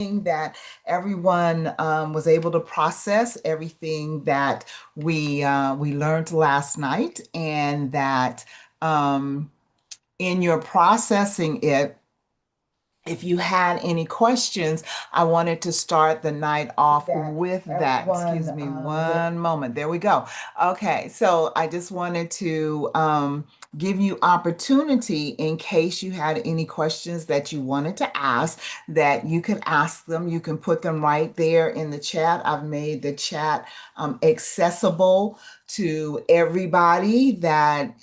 that everyone was able to process everything that we learned last night, and that um, in your processing it, if you had any questions, I wanted to start the night off with that. Excuse me one moment. There we go. Okay, so I just wanted to give you opportunity in case you had any questions that you wanted to ask, that you can ask them. You can put them right there in the chat. I've made the chat accessible to everybody that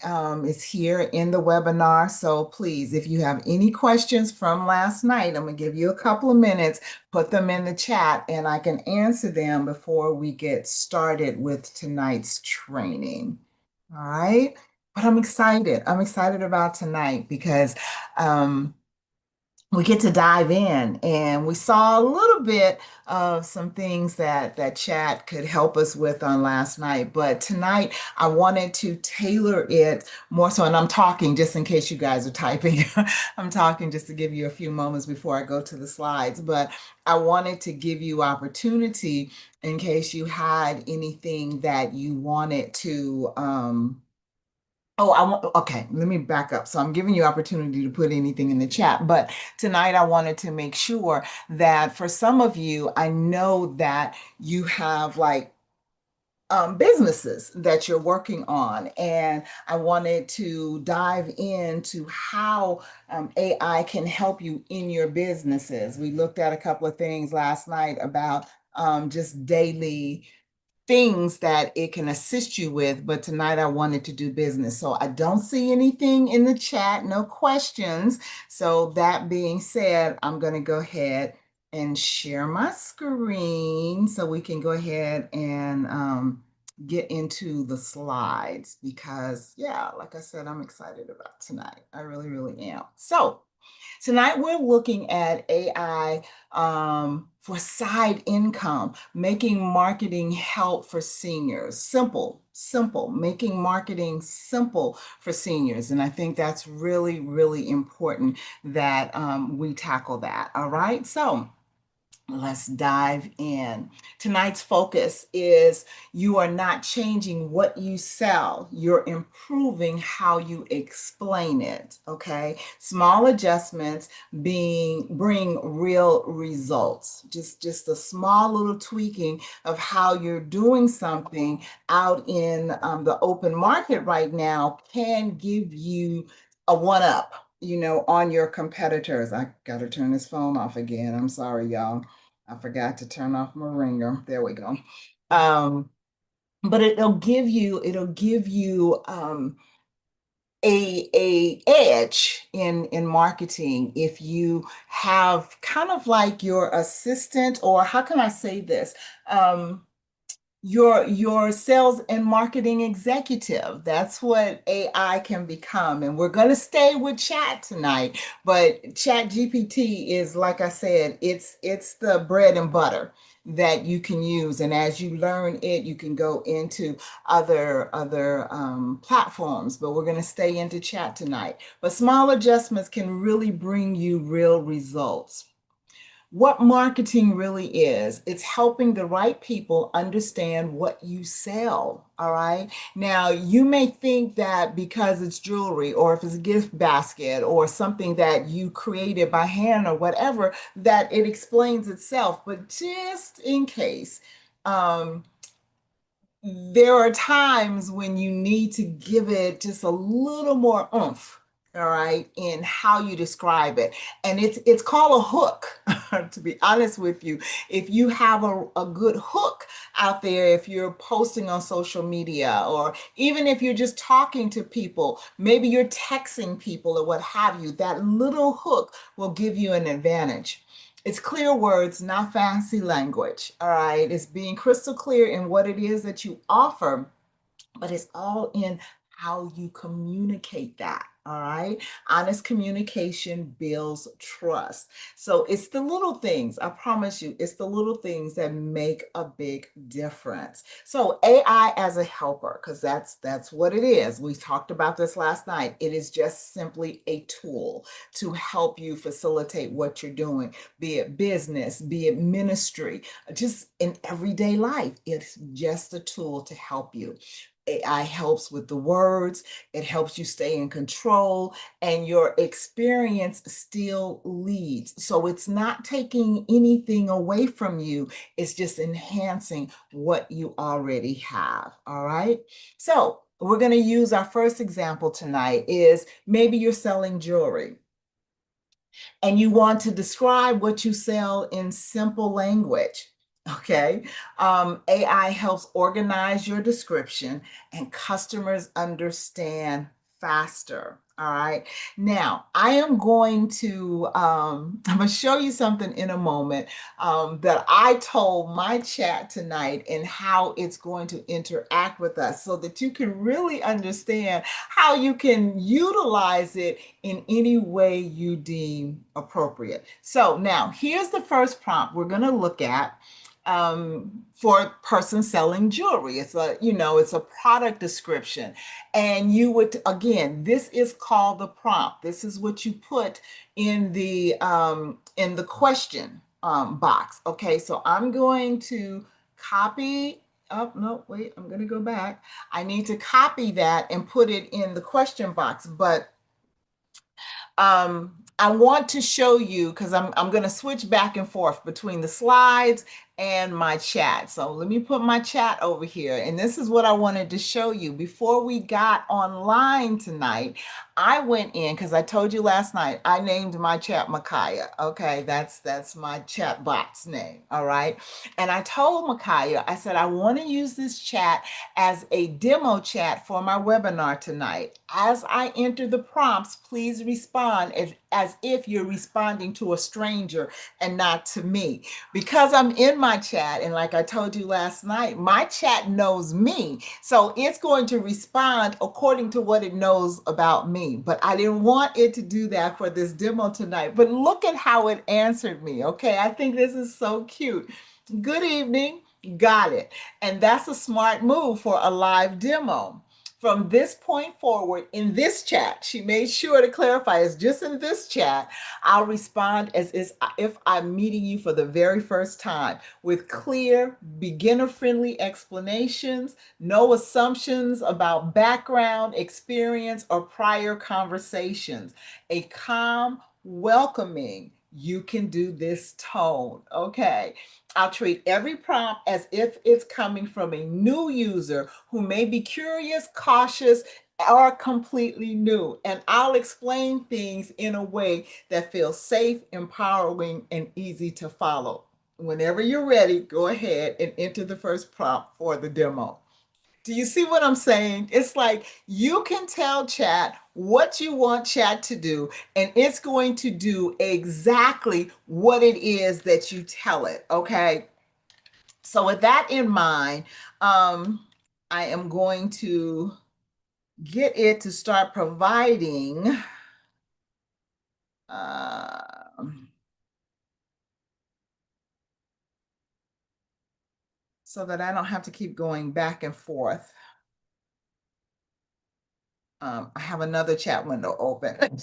is here in the webinar. So please, if you have any questions from last night, I'm going to give you a couple of minutes, put them in the chat, and I can answer them before we get started with tonight's training. All right. But I'm excited. I'm excited about tonight because we get to dive in, and we saw a little bit of some things that chat could help us with on last night, but tonight I wanted to tailor it more so. And I'm talking just in case you guys are typing. I'm talking just to give you a few moments before I go to the slides, but I wanted to give you opportunity in case you had anything that you wanted to Oh, okay, let me back up. So I'm giving you opportunity to put anything in the chat, but tonight I wanted to make sure that for some of you, I know that you have like businesses that you're working on, and I wanted to dive into how AI can help you in your businesses. We looked at a couple of things last night about just daily things that it can assist you with, but tonight I wanted to do business. So I don't see anything in the chat, no questions. So that being said, I'm going to go ahead and share my screen so we can go ahead and get into the slides because, yeah, like I said, I'm excited about tonight. I really, really am. So tonight we're looking at AI for side income, making marketing help for seniors. Simple, simple, making marketing simple for seniors. And I think that's really, really important that we tackle that. All right. So let's dive in. Tonight's focus is you are not changing what you sell, you're improving how you explain it. Okay. Small adjustments bring real results. Just a small little tweaking of how you're doing something out in the open market right now can give you a one up, on your competitors. I got to turn this phone off again. I'm sorry, y'all. I forgot to turn off my ringer. There we go. Um, but it'll give you a edge in marketing if you have kind of like your assistant, or how can I say this? Your sales and marketing executive. That's what AI can become. And we're going to stay with chat tonight, but chat GPT is, like I said, it's the bread and butter that you can use. And as you learn it, you can go into other platforms, but we're going to stay into chat tonight. But small adjustments can really bring you real results. What marketing really is, it's helping the right people understand what you sell. All right. Now, you may think that because it's jewelry, or if it's a gift basket, or something that you created by hand or whatever, that it explains itself. But just in case, um, there are times when you need to give it just a little more oomph, all right, in how you describe it. And it's called a hook, to be honest with you. If you have a good hook out there, if you're posting on social media, or even if you're just talking to people, maybe you're texting people or what have you, that little hook will give you an advantage. It's clear words, not fancy language. All right. It's being crystal clear in what it is that you offer, but it's all in how you communicate that. All right. Honest communication builds trust. So it's the little things, I promise you, it's the little things that make a big difference. So AI as a helper, because that's what it is. We talked about this last night. It is just simply a tool to help you facilitate what you're doing, be it business, be it ministry, just in everyday life. It's just a tool to help you. AI helps with the words, it helps you stay in control, and your experience still leads. So it's not taking anything away from you, it's just enhancing what you already have. All right. So we're going to use our first example tonight is maybe you're selling jewelry and you want to describe what you sell in simple language. Okay. AI helps organize your description and customers understand faster. All right. Now, I am going to I'm going to show you something in a moment that I told my chat tonight and how it's going to interact with us so that you can really understand how you can utilize it in any way you deem appropriate. So now here's the first prompt we're going to look at for a person selling jewelry. It's it's a product description. And you would, again, this is called the prompt. This is what you put in the question box. Okay, so I'm going to copy. Oh, no, wait, I'm going to go back. I need to copy that and put it in the question box. But I want to show you because I'm going to switch back and forth between the slides and my chat. So let me put my chat over here. And this is what I wanted to show you. Before we got online tonight, I went in because I told you last night I named my chat Micaiah. Okay, that's my chat bot's name. All right. And I told Micaiah, I said, I want to use this chat as a demo chat for my webinar tonight. As I enter the prompts, please respond as if you're responding to a stranger and not to me. Because I'm in my chat, and like I told you last night, my chat knows me. So it's going to respond according to what it knows about me. But I didn't want it to do that for this demo tonight. But look at how it answered me. Okay, I think this is so cute. Good evening. Got it. And that's a smart move for a live demo. From this point forward, in this chat, she made sure to clarify it's just in this chat. I'll respond as if I'm meeting you for the very first time with clear, beginner friendly explanations, no assumptions about background, experience, or prior conversations. A calm, welcoming, you can do this tone. Okay. I'll treat every prompt as if it's coming from a new user who may be curious, cautious, or completely new. And I'll explain things in a way that feels safe, empowering, and easy to follow. Whenever you're ready, go ahead and enter the first prompt for the demo. Do you see what I'm saying? It's like you can tell chat what you want chat to do, and it's going to do exactly what it is that you tell it. Okay. So, with that in mind, I am going to get it to start providing. Uh, so that I don't have to keep going back and forth. I have another chat window open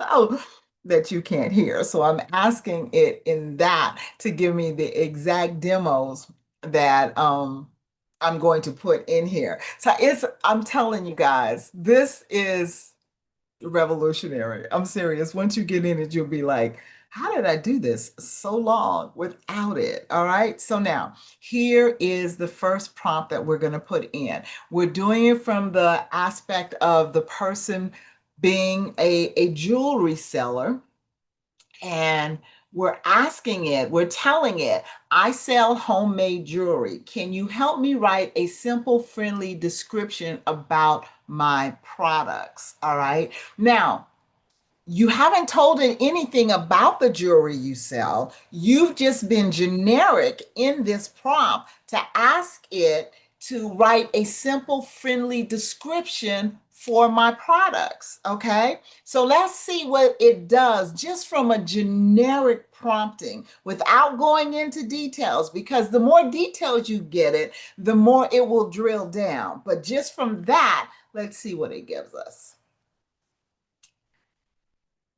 so that you can't hear. So I'm asking it in that to give me the exact demos that I'm going to put in here. So I'm telling you guys, this is revolutionary. I'm serious. Once you get in it, you'll be like, how did I do this so long without it? All right. So now here is the first prompt that we're going to put in. We're doing it from the aspect of the person being a jewelry seller. And we're telling it, I sell homemade jewelry. Can you help me write a simple, friendly description about my products? All right. Now, you haven't told it anything about the jewelry you sell. You've just been generic in this prompt to ask it to write a simple, friendly description for my products. Okay. So let's see what it does just from a generic prompting without going into details, because the more details you get it, the more it will drill down. But just from that, let's see what it gives us.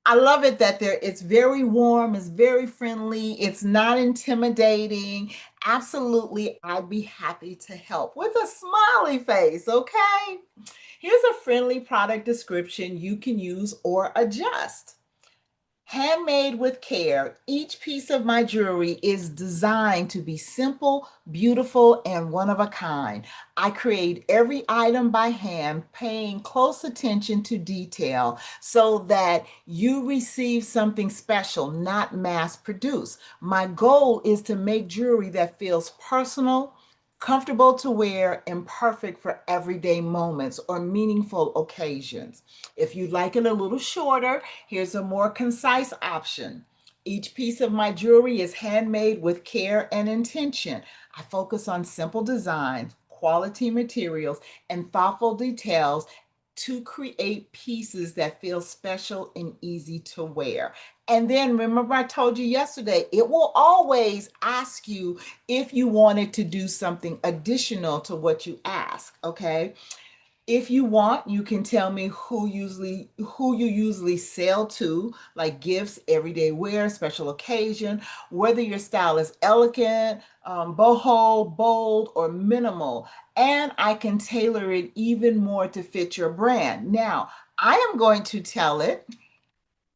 I love it that it's very warm, it's very friendly, it's not intimidating. Absolutely, I'd be happy to help with a smiley face, okay? Here's a friendly product description you can use or adjust. Handmade with care, each piece of my jewelry is designed to be simple, beautiful, and one of a kind. I create every item by hand, paying close attention to detail so that you receive something special, not mass produced. My goal is to make jewelry that feels personal, comfortable to wear, and perfect for everyday moments or meaningful occasions. If you'd like it a little shorter, here's a more concise option. Each piece of my jewelry is handmade with care and intention. I focus on simple designs, quality materials, and thoughtful details to create pieces that feel special and easy to wear. And then remember, I told you yesterday, it will always ask you if you wanted to do something additional to what you ask. Okay. If you want, you can tell me who you usually sell to, like gifts, everyday wear, special occasion, whether your style is elegant, boho, bold, or minimal. And I can tailor it even more to fit your brand. Now, I am going to tell it,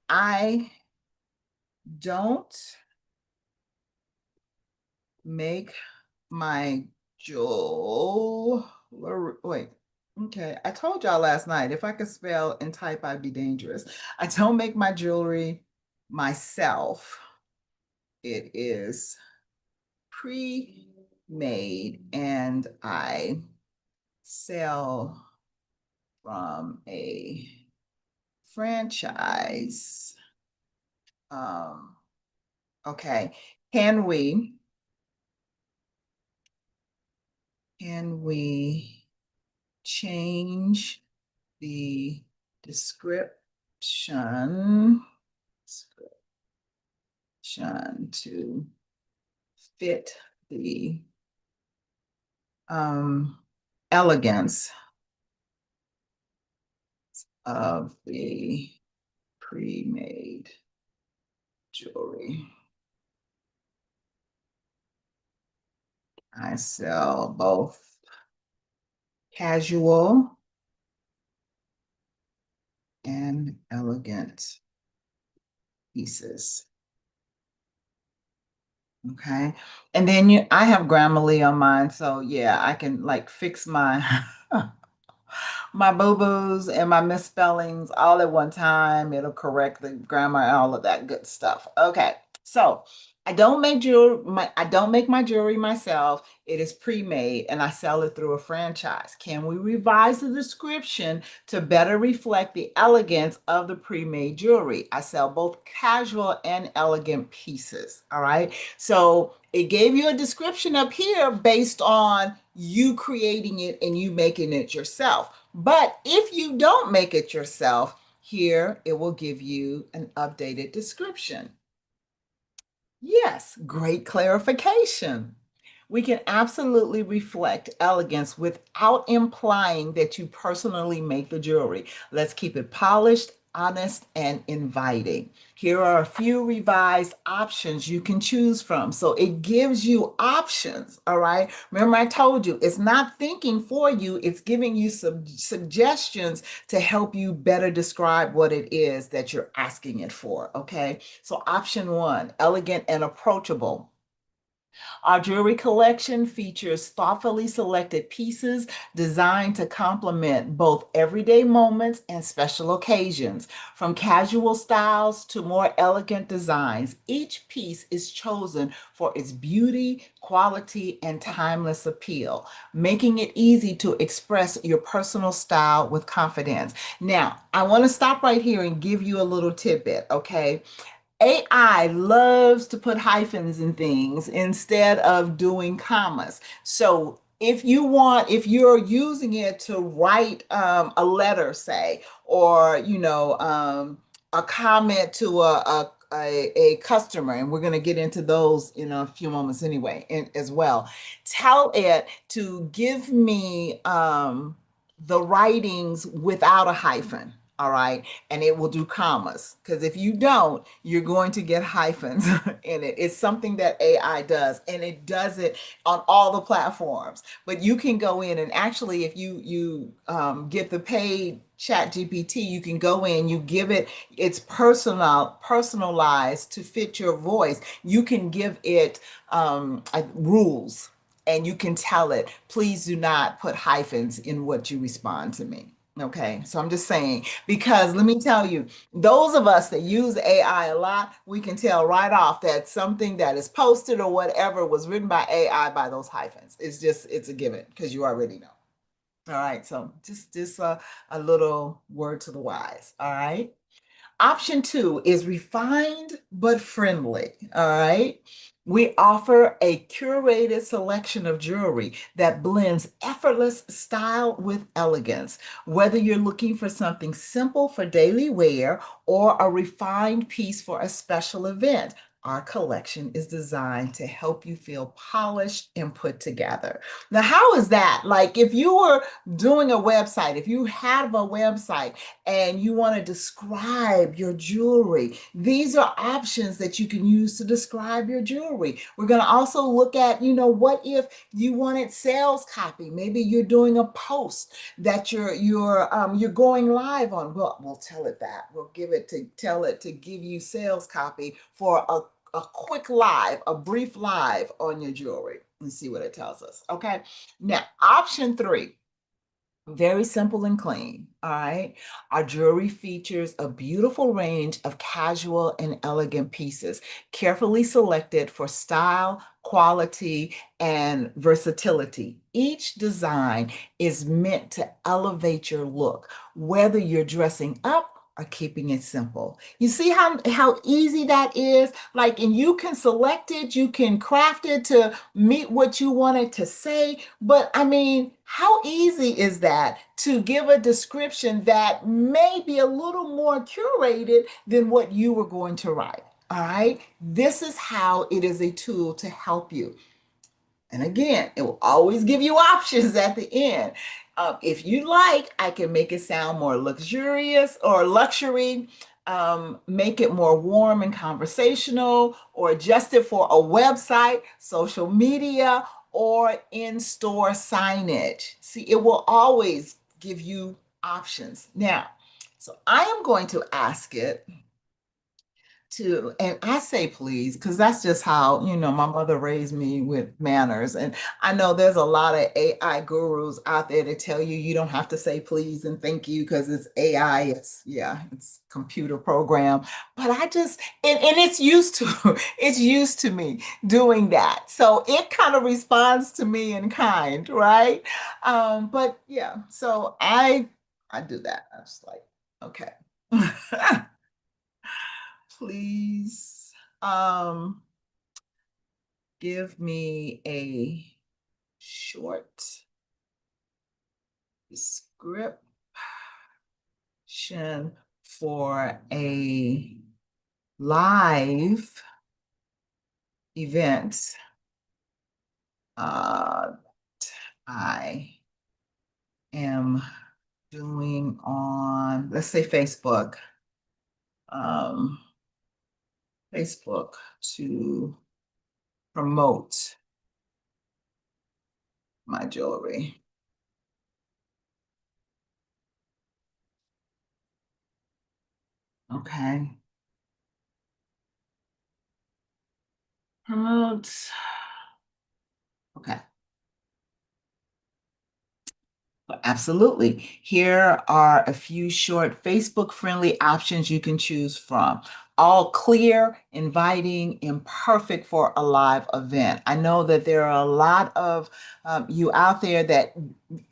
I don't make my jewelry. Wait. Okay. I told y'all last night if I could spell and type, I'd be dangerous. I don't make my jewelry myself. It is pre-made and I sell from a franchise. Um, okay. Can we can we change the description to fit the um, elegance of the pre-made jewelry? I sell both casual and elegant pieces. Okay. And then I have Grammarly on mine, so yeah, I can like fix my my boo-boos and my misspellings all at one time. It'll correct the grammar and all of that good stuff. Okay. So I don't make my jewelry myself. It is pre-made and I sell it through a franchise. Can we revise the description to better reflect the elegance of the pre-made jewelry? I sell both casual and elegant pieces. All right. So it gave you a description up here based on you creating it and you making it yourself. But if you don't make it yourself, here it will give you an updated description. Yes, great clarification. We can absolutely reflect elegance without implying that you personally make the jewelry. Let's keep it polished, honest, and inviting. Here are a few revised options you can choose from. So it gives you options, all right? Remember, I told you it's not thinking for you, it's giving you some suggestions to help you better describe what it is that you're asking it for, okay? So, option one, elegant and approachable. Our jewelry collection features thoughtfully selected pieces designed to complement both everyday moments and special occasions. From casual styles to more elegant designs, each piece is chosen for its beauty, quality, and timeless appeal, making it easy to express your personal style with confidence. Now, I want to stop right here and give you a little tidbit, okay? AI loves to put hyphens in things instead of doing commas. So if you're using it to write a letter, say, or a comment to a customer, and we're going to get into those in a few moments anyway, as well. Tell it to give me the writings without a hyphen. All right. And it will do commas. Because if you don't, you're going to get hyphens in it. It's something that AI does, and it does it on all the platforms. But you can go in and actually, if you get the paid Chat GPT, you can go in, you give it it's personalized to fit your voice. You can give it rules, and you can tell it, please do not put hyphens in what you respond to me. Okay, so I'm just saying, because let me tell you, those of us that use AI a lot, we can tell right off that something that is posted or whatever was written by AI by those hyphens. It's a given because you already know. All right, so just a little word to the wise. All right. Option two is refined but friendly. All right. We offer a curated selection of jewelry that blends effortless style with elegance. Whether you're looking for something simple for daily wear or a refined piece for a special event, our collection is designed to help you feel polished and put together. Now, how is that? Like, if you were doing a website, if you have a website, and you want to describe your jewelry, these are options that you can use to describe your jewelry. We're going to also look at, what if you wanted sales copy? Maybe you're doing a post that you're going live on. Well, we'll tell it that. We'll tell it to give you sales copy for a quick live, a brief live on your jewelry. Let's see what it tells us. Okay. Now, option three, very simple and clean. All right. Our jewelry features a beautiful range of casual and elegant pieces, carefully selected for style, quality, and versatility. Each design is meant to elevate your look, whether you're dressing up or keeping it simple. You see how easy that is? Like, and you can select it, you can craft it to meet what you wanted to say. But I mean, how easy is that to give a description that may be a little more curated than what you were going to write? All right. This is how it is a tool to help you. And again, it will always give you options at the end. If you like, I can make it sound more luxurious or luxury, make it more warm and conversational, or adjust it for a website, social media, or in store signage. See, it will always give you options. Now, so I am going to ask it to, and I say please, because that's just how, my mother raised me with manners. And I know there's a lot of AI gurus out there to tell you you don't have to say please and thank you because it's AI. It's computer program. But I just, and it's used to, it's used to me doing that. So it kind of responds to me in kind, right? But yeah, so I do that. I was like, okay. Please give me a short description for a live event uh, I am doing on, let's say, um, Facebook to promote my jewelry. Okay. Promote. Okay. Absolutely. Here are a few short Facebook-friendly options you can choose from. All clear, inviting, and perfect for a live event. I know that there are a lot of you out there that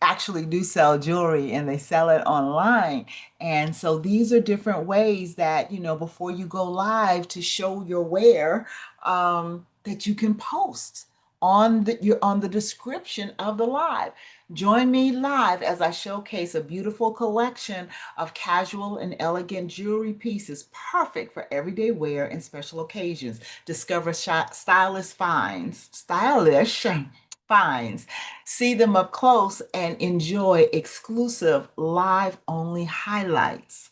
actually do sell jewelry and they sell it online. And so these are different ways that, before you go live to show your wear, that you can post on the description of the live. Join me live as I showcase a beautiful collection of casual and elegant jewelry pieces perfect for everyday wear and special occasions. Discover stylish finds. See them up close and enjoy exclusive live only highlights.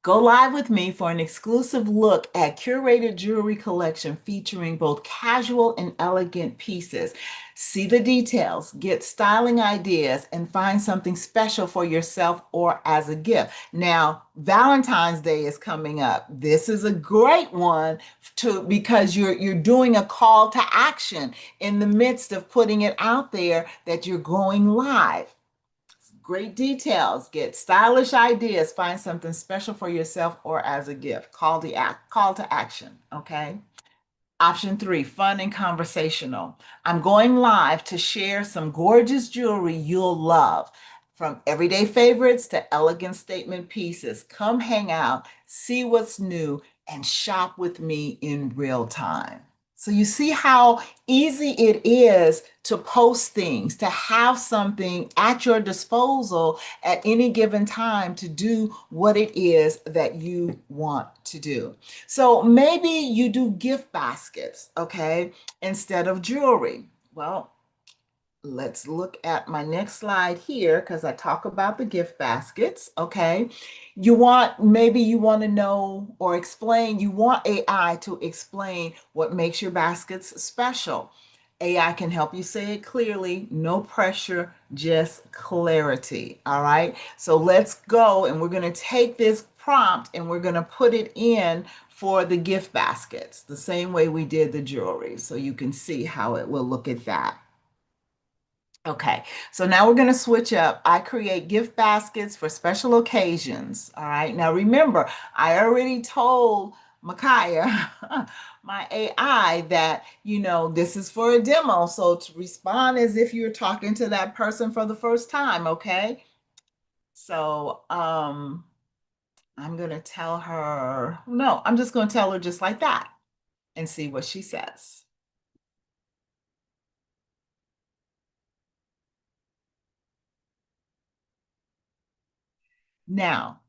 Go live with me for an exclusive look at curated jewelry collection featuring both casual and elegant pieces. See the details, get styling ideas, and find something special for yourself or as a gift. Now, Valentine's Day is coming up. This is a great one to because you're doing a call to action in the midst of putting it out there that you're going live. Great details. Get stylish ideas. Find something special for yourself or as a gift. Call to action. Okay. Option three, fun and conversational. I'm going live to share some gorgeous jewelry you'll love. From everyday favorites to elegant statement pieces. Come hang out, see what's new, and shop with me in real time. So you see how easy it is to post things, to have something at your disposal at any given time to do what it is that you want to do. So maybe you do gift baskets, okay, instead of jewelry. Well, let's look at my next slide here because I talk about the gift baskets, okay? Maybe you want to know or explain, you want AI to explain what makes your baskets special. AI can help you say it clearly, no pressure, just clarity, all right? So let's go and we're going to take this prompt and we're going to put it in for the gift baskets, the same way we did the jewelry. So you can see how it will look at that. Okay, so now we're going to switch up. I create gift baskets for special occasions. All right, now remember, I already told Micaiah, my AI, that, this is for a demo. So to respond as if you're talking to that person for the first time. Okay, so I'm going to tell her, no, I'm just going to tell her just like that and see what she says. Now,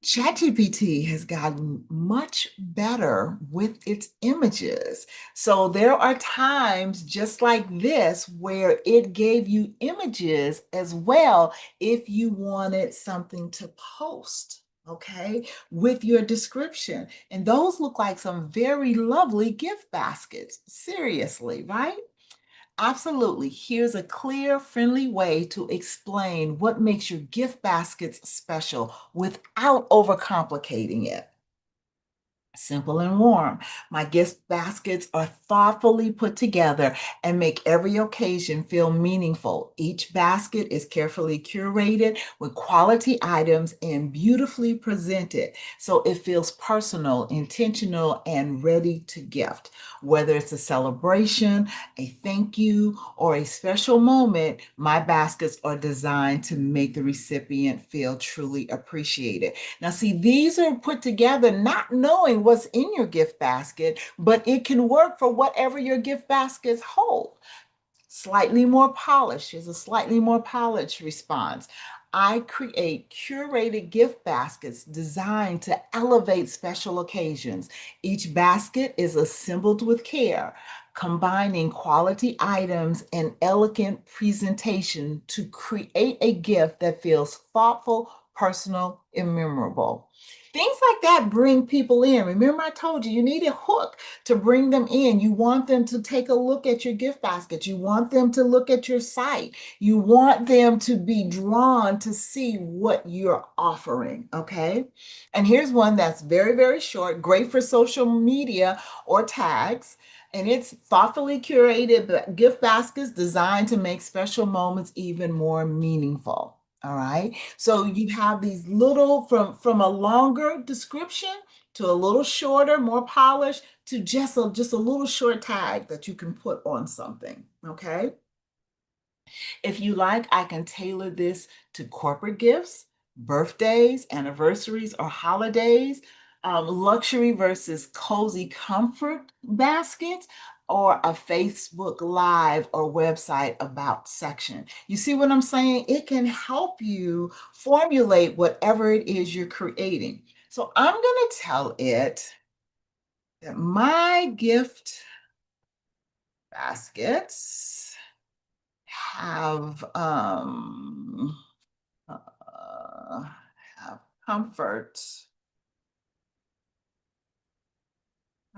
ChatGPT has gotten much better with its images. So there are times just like this where it gave you images as well if you wanted something to post, okay, with your description. And those look like some very lovely gift baskets. Seriously, right? Absolutely. Here's a clear, friendly way to explain what makes your gift baskets special without overcomplicating it. Simple and warm. My gift baskets are thoughtfully put together and make every occasion feel meaningful. Each basket is carefully curated with quality items and beautifully presented so it feels personal, intentional, and ready to gift. Whether it's a celebration, a thank you, or a special moment, my baskets are designed to make the recipient feel truly appreciated. Now, see, these are put together not knowing what's in your gift basket, but it can work for whatever your gift baskets hold. Slightly more polished is a slightly more polished response. I create curated gift baskets designed to elevate special occasions. Each basket is assembled with care, combining quality items and elegant presentation to create a gift that feels thoughtful, personal, and memorable. Things like that bring people in. Remember, I told you, you need a hook to bring them in. You want them to take a look at your gift basket. You want them to look at your site. You want them to be drawn to see what you're offering. Okay. And here's one that's very, very short, great for social media or tags. And it's thoughtfully curated gift baskets designed to make special moments even more meaningful. All right. So you have these little from a longer description to a little shorter, more polished, to just a little short tag that you can put on something. Okay. If you like, I can tailor this to corporate gifts, birthdays, anniversaries, or holidays. Luxury versus cozy comfort baskets, or a Facebook Live or website about section. You see what I'm saying? It can help you formulate whatever it is you're creating. So I'm going to tell it that my gift baskets have uh, have comfort.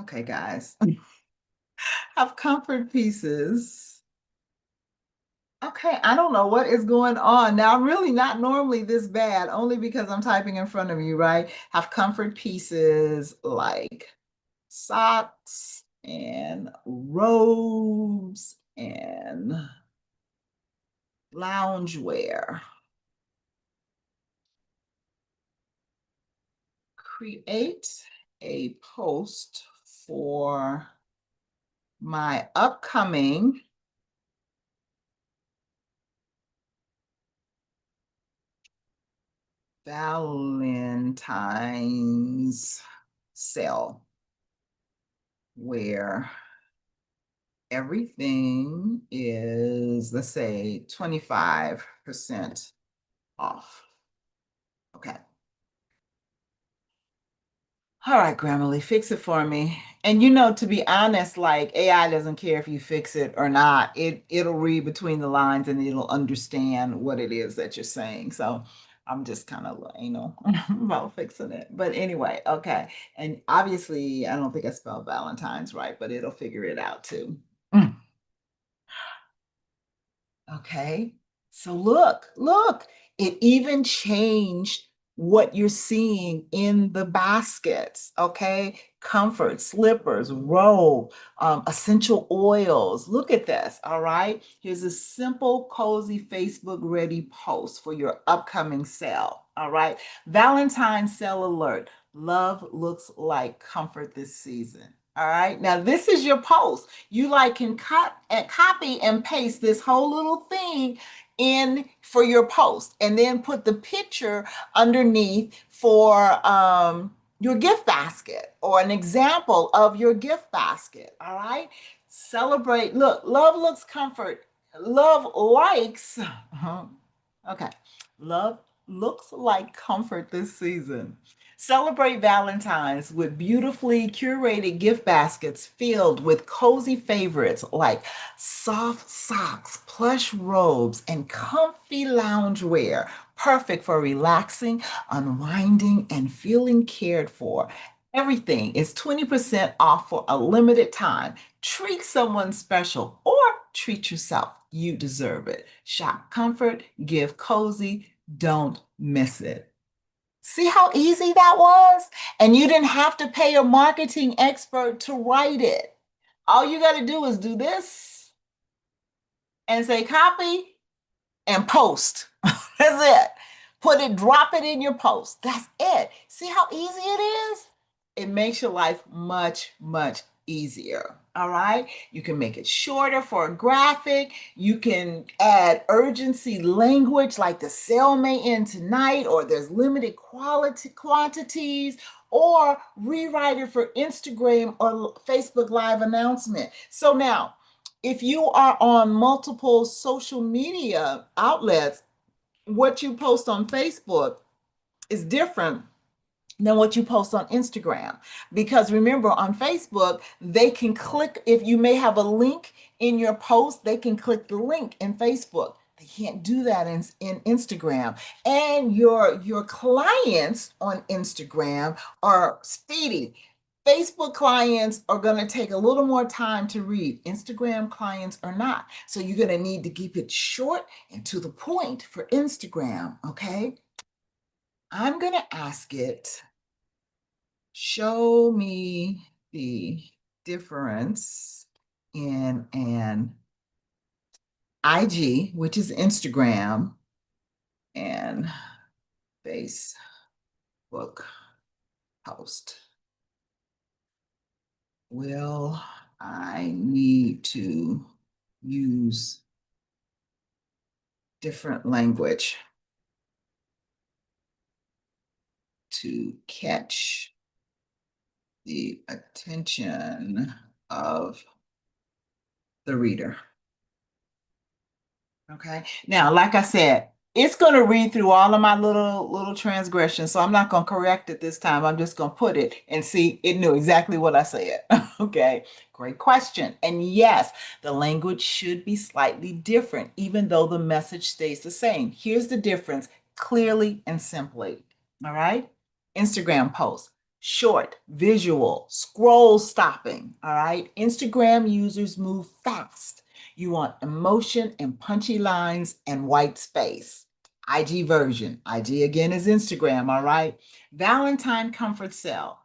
Okay, guys, have comfort pieces. Okay, I don't know what is going on. Now, I'm really not normally this bad, only because I'm typing in front of you, right? Have comfort pieces like socks and robes and loungewear. Create a post for my upcoming Valentine's sale where everything is, let's say, 25% off. Okay. All right, Grammarly, fix it for me. And to be honest, like AI doesn't care if you fix it or not. It'll read between the lines and it'll understand what it is that you're saying. So I'm just kind of anal about fixing it. But anyway, okay. And obviously, I don't think I spelled Valentine's right, but it'll figure it out too. Mm. Okay. So look, it even changed what you're seeing in the baskets. Okay. Comfort, slippers, robe, essential oils. Look at this. All right. Here's a simple, cozy Facebook ready post for your upcoming sale. All right. Valentine's sale alert. Love looks like comfort this season. All right. Now, this is your post. You can cut and copy and paste this whole little thing in for your post and then put the picture underneath for your gift basket or an example of your gift basket. All right. Celebrate. Look, love looks comfort. Love likes. Okay. Love looks like comfort this season. Celebrate Valentine's with beautifully curated gift baskets filled with cozy favorites like soft socks, plush robes, and comfy loungewear, perfect for relaxing, unwinding, and feeling cared for. Everything is 20% off for a limited time. Treat someone special or treat yourself. You deserve it. Shop comfort, give cozy, don't miss it. See how easy that was? And you didn't have to pay a marketing expert to write it. All you got to do is do this and say copy and post. That's it. Drop it in your post. That's it. See how easy it is? It makes your life much, much easier. All right. You can make it shorter for a graphic. You can add urgency language like the sale may end tonight, or there's limited quality quantities, or rewrite it for Instagram or Facebook Live announcement. So now, if you are on multiple social media outlets, what you post on Facebook is different than what you post on Instagram. Because remember, on Facebook, they can click, if you may have a link in your post, they can click the link in Facebook. They can't do that in Instagram. And your clients on Instagram are speedy. Facebook clients are going to take a little more time to read. Instagram clients are not. So you're going to need to keep it short and to the point for Instagram, okay? I'm going to ask it, show me the difference in an IG, which is Instagram, and Facebook post. Will I need to use different language to catch the attention of the reader. Okay. Now, like I said, it's going to read through all of my little transgressions, so I'm not going to correct it this time. I'm just going to put it and see it knew exactly what I said. Okay. Great question. And yes, the language should be slightly different, even though the message stays the same. Here's the difference clearly and simply. All right. Instagram posts. Short, visual, scroll stopping. All right. Instagram users move fast. You want emotion and punchy lines and white space. IG version. IG again is Instagram, all right? Valentine comfort cell.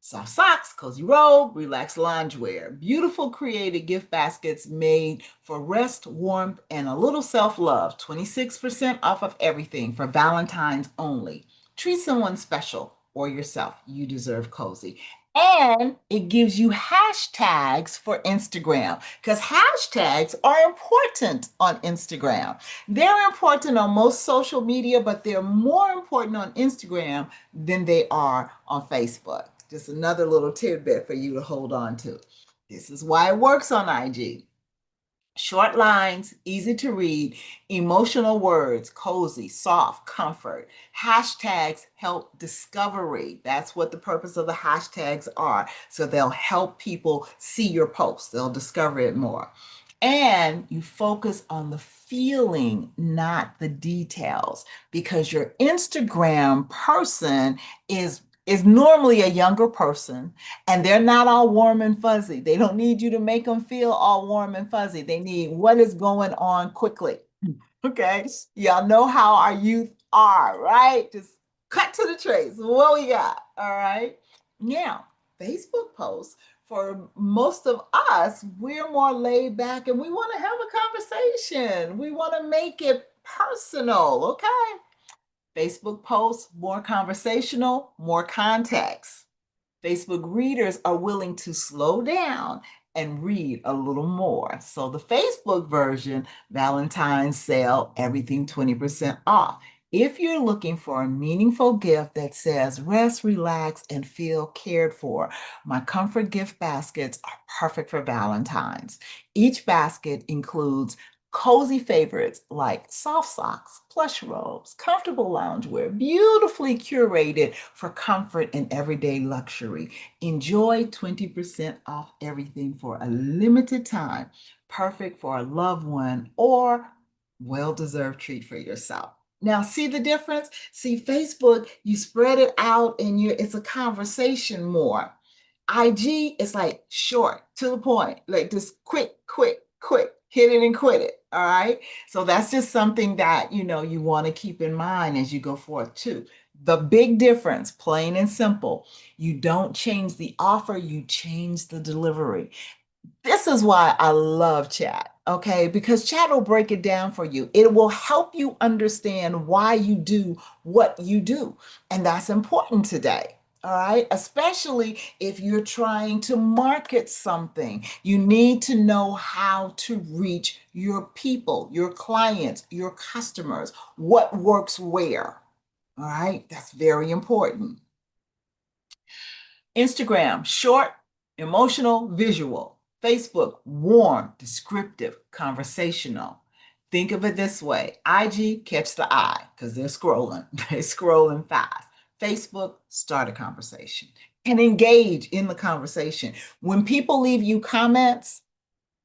Soft socks, cozy robe, relaxed loungewear. Beautiful created gift baskets made for rest, warmth, and a little self-love. 26% off of everything for Valentine's only. Treat someone special or yourself. You deserve cozy. And it gives you hashtags for Instagram because hashtags are important on Instagram. They're important on most social media, but they're more important on Instagram than they are on Facebook. Just another little tidbit for you to hold on to. This is why it works on IG. Short lines, easy to read, emotional words, cozy, soft, comfort. Hashtags help discovery. That's what the purpose of the hashtags are. So they'll help people see your post, they'll discover it more. And you focus on the feeling, not the details, because your Instagram person is normally a younger person and they're not all warm and fuzzy. They don't need you to make them feel all warm and fuzzy. They need what is going on quickly. Okay. Y'all know how our youth are, right? Just cut to the chase. What we got? All right. Now, Facebook posts for most of us, we're more laid back and we want to have a conversation. We want to make it personal. Okay. Facebook posts, more conversational, more context. Facebook readers are willing to slow down and read a little more. So the Facebook version, Valentine's sale, everything 20% off. If you're looking for a meaningful gift that says rest, relax, and feel cared for, my comfort gift baskets are perfect for Valentine's. Each basket includes cozy favorites like soft socks, plush robes, comfortable loungewear, beautifully curated for comfort and everyday luxury. Enjoy 20% off everything for a limited time, perfect for a loved one or well-deserved treat for yourself. Now, see the difference? See, Facebook, you spread it out and it's a conversation more. IG is like short, to the point, like just quick, quick, quick, hit it and quit it. All right. So that's just something that you want to keep in mind as you go forth too. The big difference, plain and simple, you don't change the offer, you change the delivery. This is why I love chat, okay? Because chat will break it down for you. It will help you understand why you do what you do. And that's important today. All right, especially if you're trying to market something, you need to know how to reach your people, your clients, your customers, what works where. All right, that's very important. Instagram, short, emotional, visual. Facebook, warm, descriptive, conversational. Think of it this way. IG, catch the eye because they're scrolling. They're scrolling fast. Facebook, start a conversation and engage in the conversation. When people leave you comments,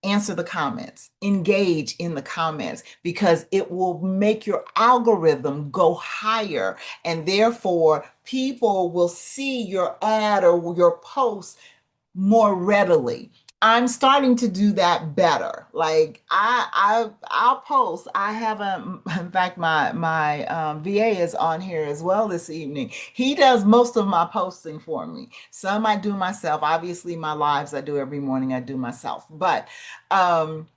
answer the comments, engage in the comments because it will make your algorithm go higher. And therefore, people will see your ad or your post more readily. I'm starting to do that better. Like I'll post. I haven't. In fact, my VA is on here as well this evening. He does most of my posting for me. Some I do myself. Obviously, my lives I do every morning. I do myself, but um,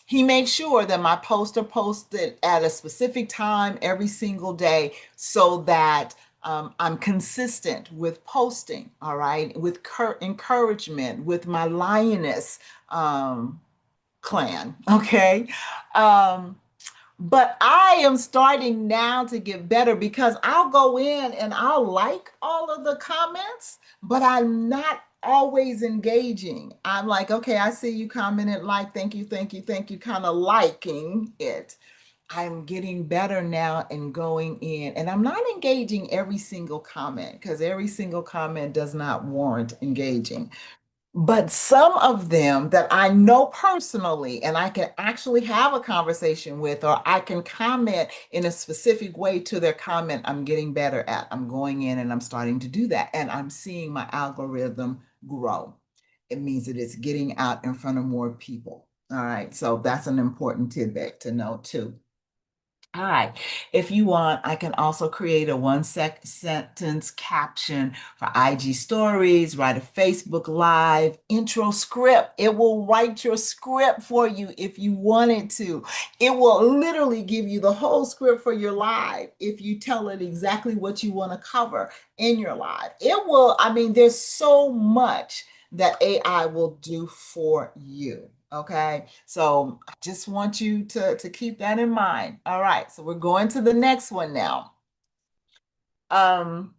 he makes sure that my posts are posted at a specific time every single day so that I'm consistent with posting, all right, with encouragement, with my lioness clan, okay? Um, but I am starting now to get better because I'll go in and I'll like all of the comments, but I'm not always engaging. I'm like, okay, I see you commented, like, thank you, thank you, thank you, kind of liking it. I'm getting better now and going in, and I'm not engaging every single comment because every single comment does not warrant engaging. But some of them that I know personally and I can actually have a conversation with, or I can comment in a specific way to their comment, I'm getting better at. I'm going in and I'm starting to do that. And I'm seeing my algorithm grow. It means that it's getting out in front of more people. All right. So that's an important tidbit to know too. All right. If you want, I can also create a one sentence caption for IG stories, write a Facebook Live intro script. It will write your script for you if you wanted to. It will literally give you the whole script for your live if you tell it exactly what you want to cover in your live. It will, I mean, there's so much that AI will do for you. Okay, so I just want you to keep that in mind. All right, so we're going to the next one now. Um,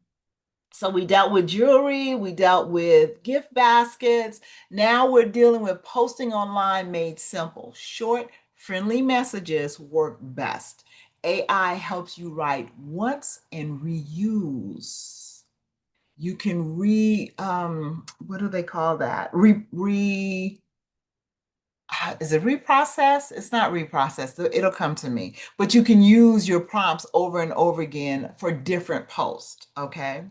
so we dealt with jewelry, we dealt with gift baskets. Now we're dealing with posting online made simple. Short, friendly messages work best. AI helps you write once and reuse. You can what do they call that? Is it reprocess? It's not reprocess. It'll come to me. But you can use your prompts over and over again for different posts. Okay.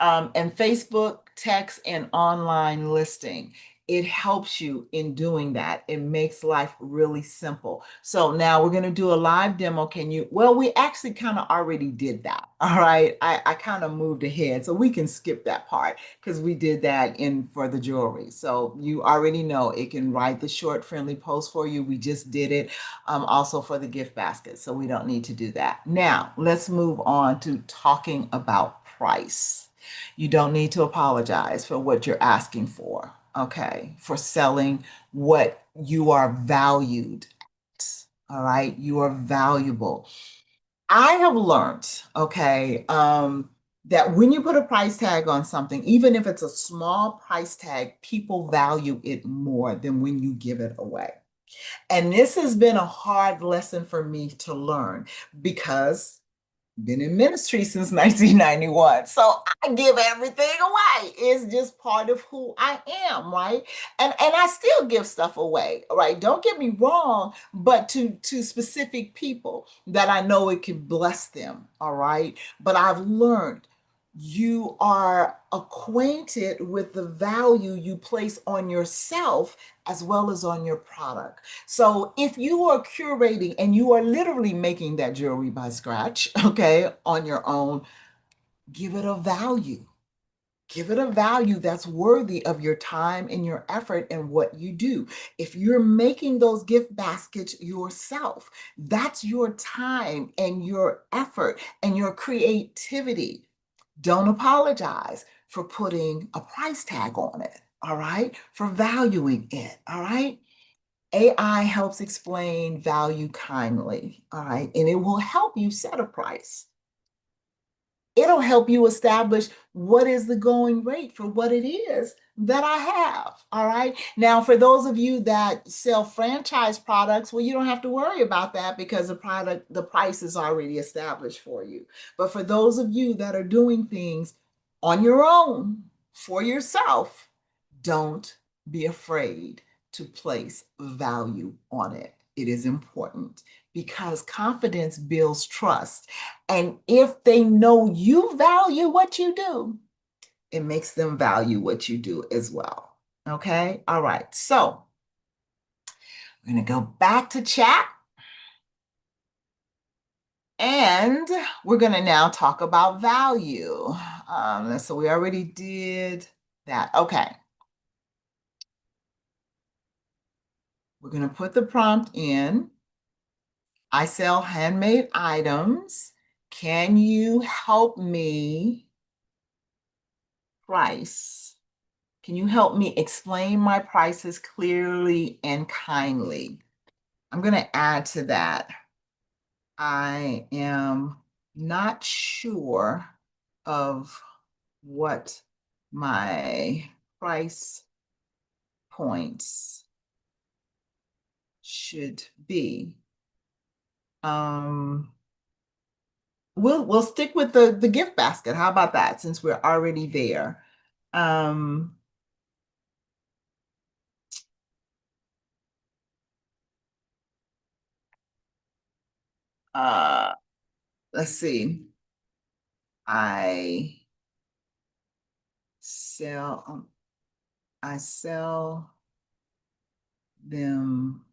And Facebook, text, and online listing. It helps you in doing that. It makes life really simple. So now we're going to do a live demo. Can you? Well, we actually kind of already did that. All right. I kind of moved ahead. So we can skip that part because we did that in for the jewelry. So you already know it can write the short, friendly post for you. We just did it also for the gift basket. So we don't need to do that. Now let's move on to talking about price. You don't need to apologize for what you're asking for, okay? For selling what you are valued at, all right? You are valuable. I have learned, okay, that when you put a price tag on something, even if it's a small price tag, people value it more than when you give it away. And this has been a hard lesson for me to learn because been in ministry since 1991. So I give everything away. It's just part of who I am, right? And I still give stuff away, right? Don't get me wrong, but to specific people that I know it can bless them, all right? But I've learned you are acquainted with the value you place on yourself as well as on your product. So if you are curating and you are literally making that jewelry by scratch, okay, on your own, give it a value. Give it a value that's worthy of your time and your effort and what you do. If you're making those gift baskets yourself, that's your time and your effort and your creativity. Don't apologize for putting a price tag on it, all right? For valuing it, all right? AI helps explain value kindly, all right? And it will help you set a price. It'll help you establish what is the going rate for what it is that I have, all right? Now, for those of you that sell franchise products, well, you don't have to worry about that because the price is already established for you. But for those of you that are doing things on your own for yourself, don't be afraid to place value on it. It is important because confidence builds trust. And if they know you value what you do, it makes them value what you do as well. Okay. All right. So we're going to go back to chat and we're going to now talk about value. So we already did that. Okay. We're going to put the prompt in. I sell handmade items. Can you help me price? Can you help me explain my prices clearly and kindly? I'm going to add to that. I am not sure of what my price points should be. Um, we'll stick with the gift basket. How about that, since we're already there? Um, uh, let's see. I sell I sell them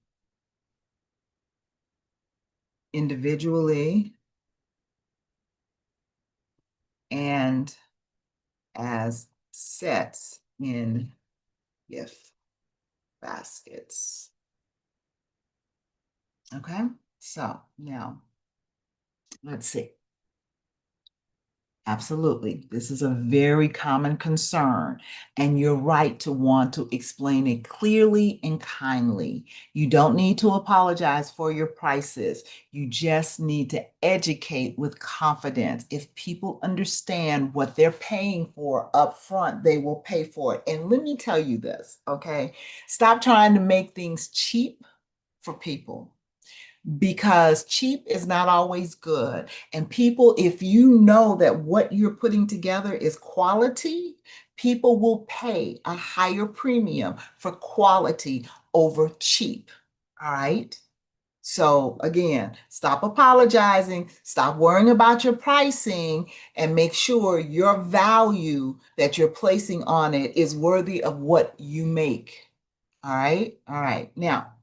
individually and as sets in gift baskets. Okay, so now let's see. Absolutely. This is a very common concern, and you're right to want to explain it clearly and kindly. You don't need to apologize for your prices. You just need to educate with confidence. If people understand what they're paying for up front, they will pay for it. And let me tell you this, okay? Stop trying to make things cheap for people, because cheap is not always good. And people, if you know that what you're putting together is quality, people will pay a higher premium for quality over cheap. All right. So again, stop apologizing, stop worrying about your pricing, and make sure your value that you're placing on it is worthy of what you make. All right. All right. Now,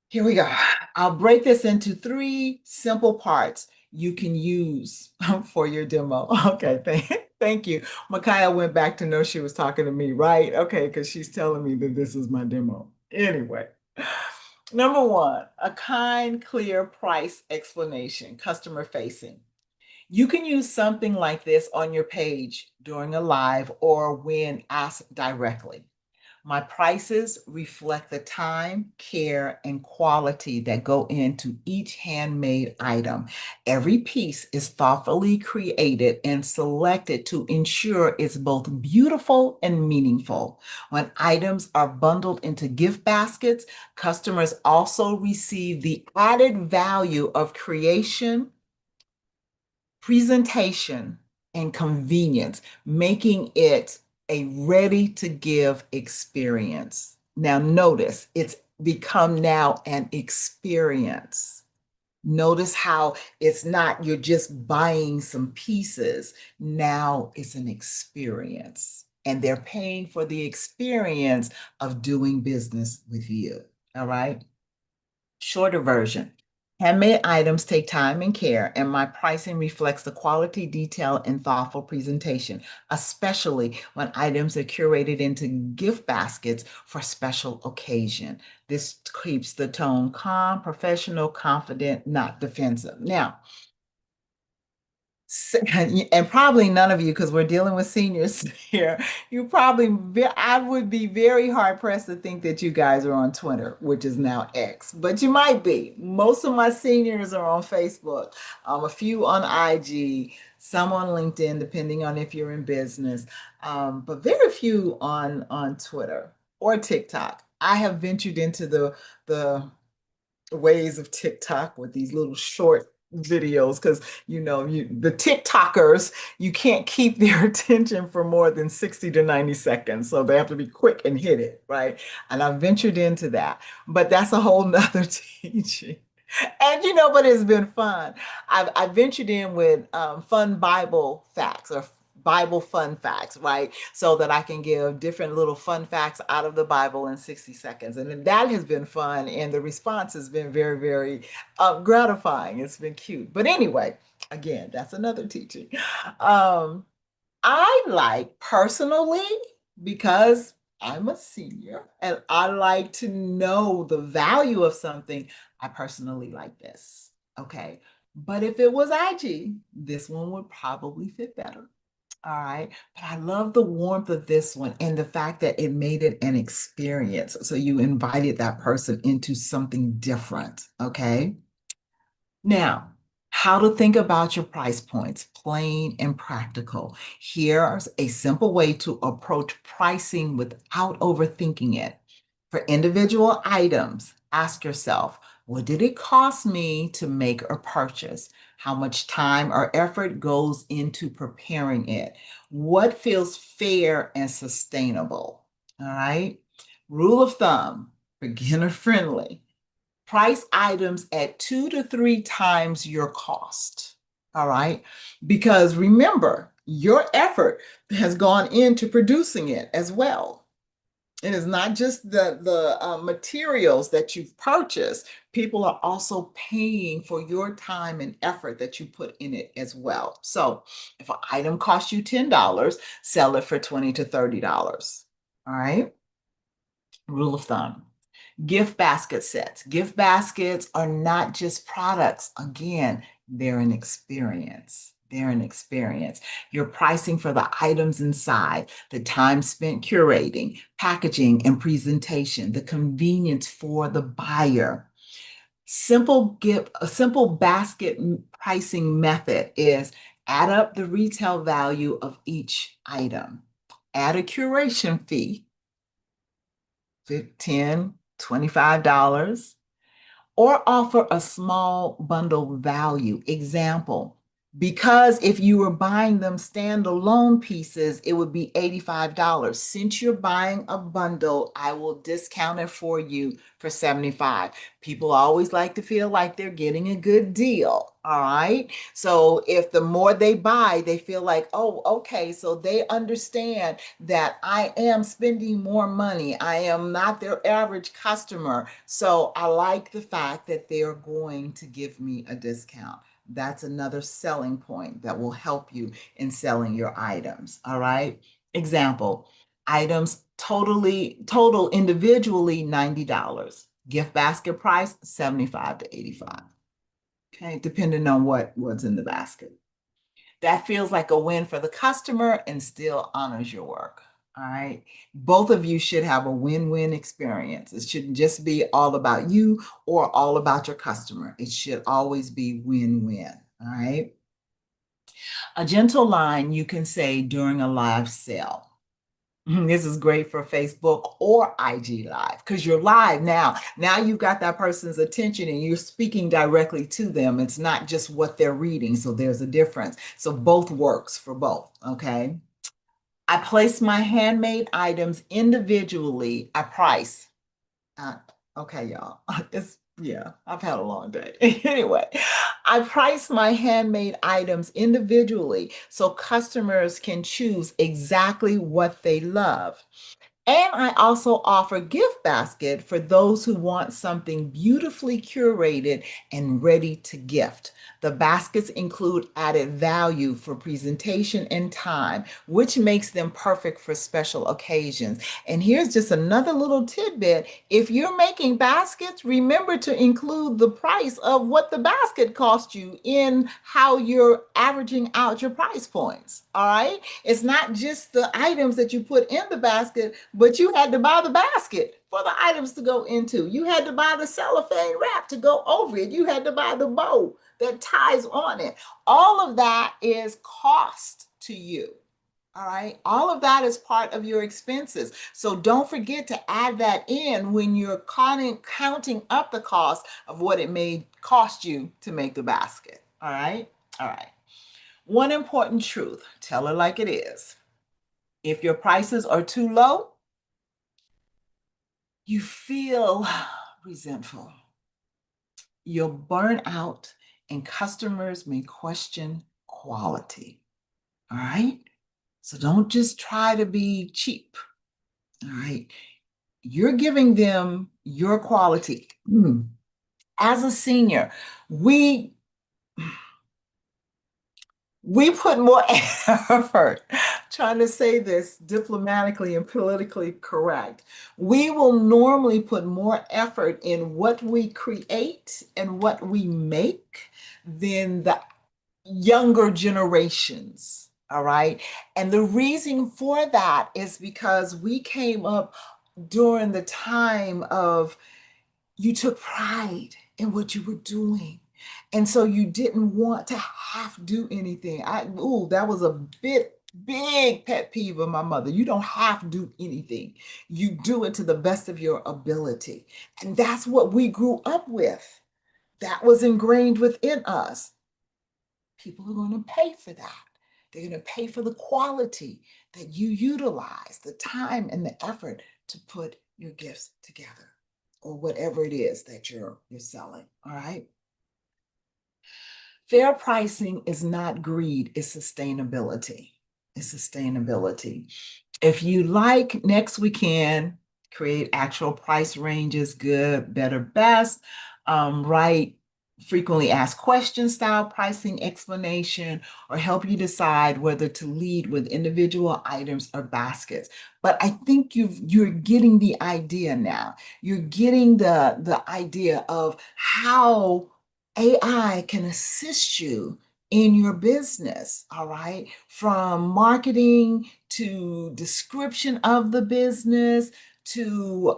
here we go. I'll break this into three simple parts you can use for your demo. Okay, thank you. Micaiah went back to know she was talking to me, right? Okay, because she's telling me that this is my demo. Anyway, number one, a kind, clear price explanation, customer facing. You can use something like this on your page during a live or when asked directly. My prices reflect the time, care, and quality that go into each handmade item. Every piece is thoughtfully created and selected to ensure it's both beautiful and meaningful. When items are bundled into gift baskets, customers also receive the added value of creation, presentation, and convenience, making it a ready to give experience. Now, notice it's become now an experience. Notice how it's not you're just buying some pieces. Now it's an experience, and they're paying for the experience of doing business with you. All right. Shorter version. Handmade items take time and care, and my pricing reflects the quality, detail, and thoughtful presentation, especially when items are curated into gift baskets for special occasion. This keeps the tone calm, professional, confident, not defensive. Now, and probably none of you, because we're dealing with seniors here, I would be very hard pressed to think that you guys are on Twitter, which is now X, but you might be. Most of my seniors are on Facebook, a few on IG, some on LinkedIn, depending on if you're in business, but very few on Twitter or TikTok. I have ventured into the ways of TikTok with these little short videos, because the TikTokers, you can't keep their attention for more than 60 to 90 seconds. So they have to be quick and hit it, right? And I've ventured into that. But that's a whole nother teaching. And but it's been fun. I ventured in with fun Bible facts or Bible fun facts, right? So that I can give different little fun facts out of the Bible in 60 seconds. And that has been fun. And the response has been very, very gratifying. It's been cute. But anyway, again, that's another teaching. Um, I like personally, because I'm a senior and I like to know the value of something, I personally like this. Okay. But if it was IG, this one would probably fit better. All right. But I love the warmth of this one and the fact that it made it an experience. So you invited that person into something different. Okay. Now, How to think about your price points, plain and practical. Here's a simple way to approach pricing without overthinking it. For individual items, ask yourself, what did it cost me to make a purchase? How much time or effort goes into preparing it? What feels fair and sustainable? All right. Rule of thumb, beginner friendly. Price items at 2 to 3 times your cost. All right. Because remember, your effort has gone into producing it as well. It is not just the materials that you've purchased. People are also paying for your time and effort that you put in it as well. So if an item costs you $10, sell it for $20 to $30. All right. Rule of thumb. Gift basket sets. Gift baskets are not just products. Again, they're an experience. They're an experience. You're pricing for the items inside, the time spent curating, packaging, and presentation, the convenience for the buyer. A simple basket pricing method is add up the retail value of each item, add a curation fee, $15, $25, or offer a small bundle value. Example, because if you were buying them standalone pieces, it would be $85. Since you're buying a bundle, I will discount it for you for 75. People always like to feel like they're getting a good deal. All right. So if the more they buy, they feel like, oh, okay, so they understand that I am spending more money. I am not their average customer. So I like the fact that they're going to give me a discount. That's another selling point that will help you in selling your items. All right. Example, items total individually $90. Gift basket price 75 to 85. Okay, depending on what's in the basket. That feels like a win for the customer and still honors your work. All right. Both of you should have a win-win experience. It shouldn't just be all about you or all about your customer. It should always be win-win. All right. A gentle line you can say during a live sale. This is great for Facebook or IG Live because you're live now. Now you've got that person's attention and you're speaking directly to them. It's not just what they're reading. So there's a difference. So both works for both. Okay. I place my handmade items individually. I price. Uh, okay, y'all. Yeah, I've had a long day. Anyway, I price my handmade items individually so customers can choose exactly what they love. And I also offer gift basket for those who want something beautifully curated and ready to gift. The baskets include added value for presentation and time, which makes them perfect for special occasions. And here's just another little tidbit. If you're making baskets, remember to include the price of what the basket cost you in how you're averaging out your price points. All right. It's not just the items that you put in the basket, but you had to buy the basket for the items to go into. You had to buy the cellophane wrap to go over it. You had to buy the bow that ties on it. All of that is cost to you. All right. All of that is part of your expenses. So don't forget to add that in when you're counting up the cost of what it may cost you to make the basket. All right. All right. One important truth, tell it like it is. If your prices are too low, you feel resentful. You'll burn out and customers may question quality. All right. So don't just try to be cheap. All right. You're giving them your quality. As a senior, we put more effort trying to say this diplomatically and politically correct. We will normally put more effort in what we create and what we make than the younger generations. All right. And the reason for that is because we came up during the time of you took pride in what you were doing. And so you didn't want to have to do anything. That was a big pet peeve of my mother. You don't have to do anything. You do it to the best of your ability. And that's what we grew up with. That was ingrained within us. People are going to pay for that. They're going to pay for the quality that you utilize, the time and the effort to put your gifts together or whatever it is that you're selling. All right. Fair pricing is not greed, it's sustainability. It's sustainability. If you like, next we can create actual price ranges, good, better, best, write frequently asked questions style pricing explanation, or help you decide whether to lead with individual items or baskets. But I think you're getting the idea now. You're getting the idea of how AI can assist you in your business, all right? From marketing to description of the business to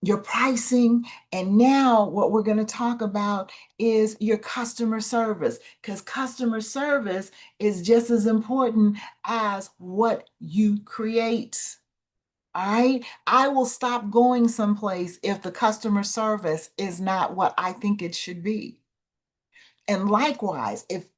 your pricing. And now what we're going to talk about is your customer service, because customer service is just as important as what you create. All right. I will stop going someplace if the customer service is not what I think it should be. And likewise, if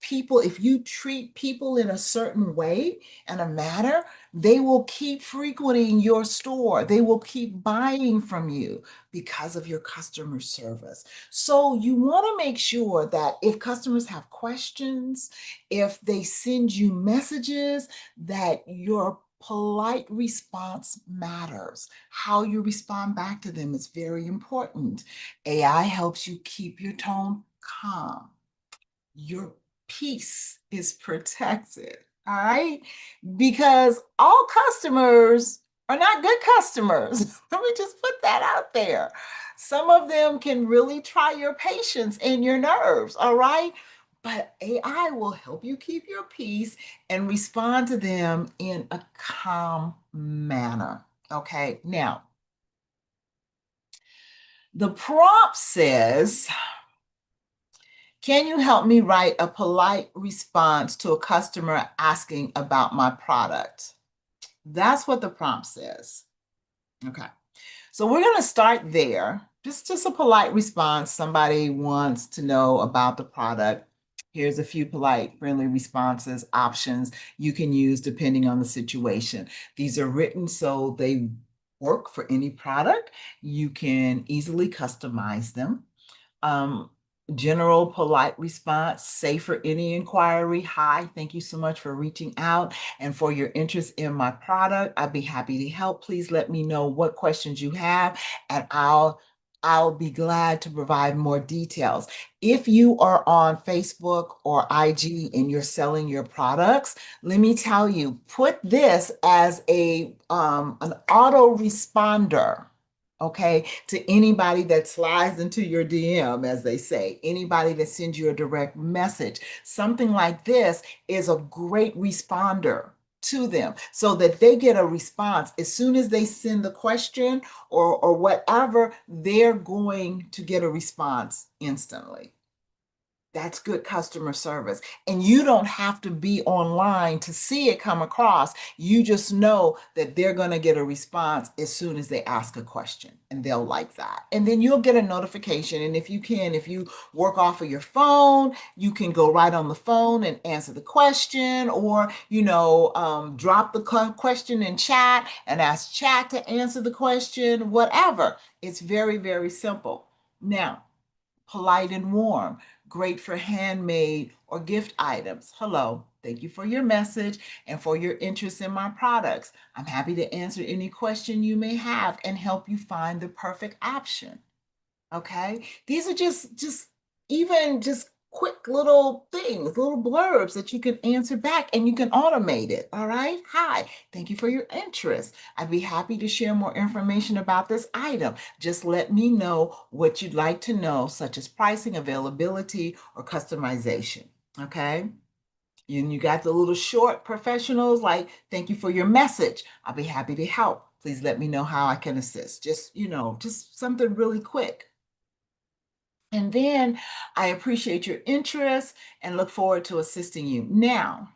you treat people in a certain way and a manner, they will keep frequenting your store. They will keep buying from you because of your customer service. So you want to make sure that if customers have questions, if they send you messages, that your polite response matters. How you respond back to them is very important. AI helps you keep your tone calm. Your peace is protected. All right. Because all customers are not good customers. Let me just put that out there. Some of them can really try your patience and your nerves. All right. But AI will help you keep your peace and respond to them in a calm manner. Okay. Now, the prompt says, can you help me write a polite response to a customer asking about my product? That's what the prompt says. Okay. So we're going to start there. Just a polite response. Somebody wants to know about the product. Here's a few polite, friendly responses, options you can use depending on the situation. These are written so they work for any product. You can easily customize them. Um, General polite response, safe for any inquiry. Hi, thank you so much for reaching out and for your interest in my product. I'd be happy to help. Please let me know what questions you have, and I'll be glad to provide more details. If you are on Facebook or IG and you're selling your products, let me tell you, put this as an auto responder, okay, to anybody that slides into your DM, as they say, anybody that sends you a direct message. Something like this is a great responder to them so that they get a response. As soon as they send the question or whatever, they're going to get a response instantly. That's good customer service. And you don't have to be online to see it come across. You just know that they're going to get a response as soon as they ask a question, and they'll like that. And then you'll get a notification. And if you work off of your phone, you can go right on the phone and answer the question, or, drop the question in chat and ask chat to answer the question, whatever. It's very, very simple. Now, polite and warm, great for handmade or gift items. Hello, thank you for your message and for your interest in my products. I'm happy to answer any question you may have and help you find the perfect option. Okay. These are just quick little things, little blurbs that you can answer back, and you can automate it. All right. Hi, thank you for your interest. I'd be happy to share more information about this item. Just let me know what you'd like to know, such as pricing, availability, or customization. Okay. And you got the little short professionals like, thank you for your message. I'll be happy to help. Please let me know how I can assist. Just something really quick. And then I appreciate your interest and look forward to assisting you. Now,